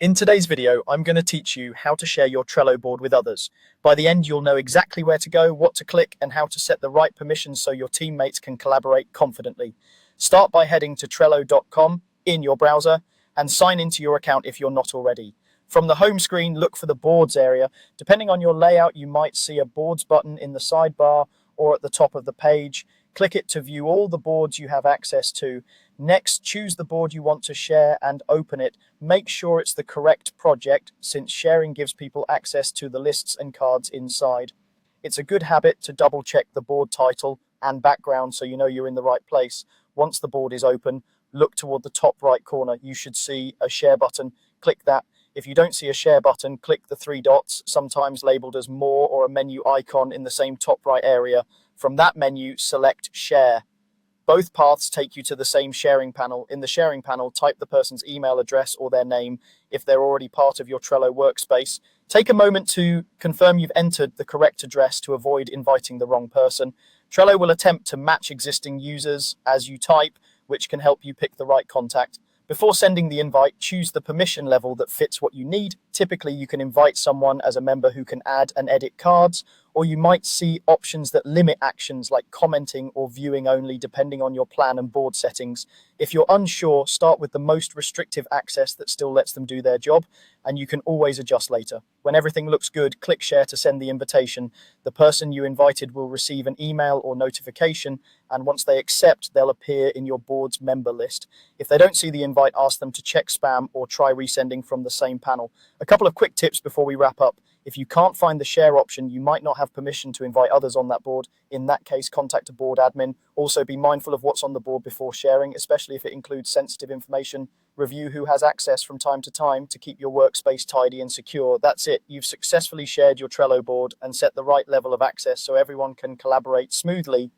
In today's video, I'm going to teach you how to share your Trello board with others. By the end, you'll know exactly where to go, what to click, and how to set the right permissions so your teammates can collaborate confidently. Start by heading to Trello.com in your browser and sign into your account if you're not already. From the home screen, look for the boards area. Depending on your layout, you might see a boards button in the sidebar or at the top of the page. Click it to view all the boards you have access to. Next, choose the board you want to share and open it. Make sure it's the correct project, since sharing gives people access to the lists and cards inside. It's a good habit to double check the board title and background so you know you're in the right place. Once the board is open, look toward the top right corner. You should see a share button. Click that. If you don't see a share button, click the three dots, sometimes labeled as more or a menu icon in the same top right area. From that menu, select Share. Both paths take you to the same sharing panel. In the sharing panel, type the person's email address or their name if they're already part of your Trello workspace. Take a moment to confirm you've entered the correct address to avoid inviting the wrong person. Trello will attempt to match existing users as you type, which can help you pick the right contact. Before sending the invite, choose the permission level that fits what you need. Typically, you can invite someone as a member who can add and edit cards, or you might see options that limit actions like commenting or viewing only, depending on your plan and board settings. If you're unsure, start with the most restrictive access that still lets them do their job, and you can always adjust later. When everything looks good, click Share to send the invitation. The person you invited will receive an email or notification, and once they accept, they'll appear in your board's member list. If they don't see the invite, ask them to check spam or try resending from the same panel. A couple of quick tips before we wrap up. If you can't find the share option, you might not have permission to invite others on that board. In that case, contact a board admin. Also, be mindful of what's on the board before sharing, especially if it includes sensitive information. Review who has access from time to time to keep your workspace tidy and secure. That's it. You've successfully shared your Trello board and set the right level of access so everyone can collaborate smoothly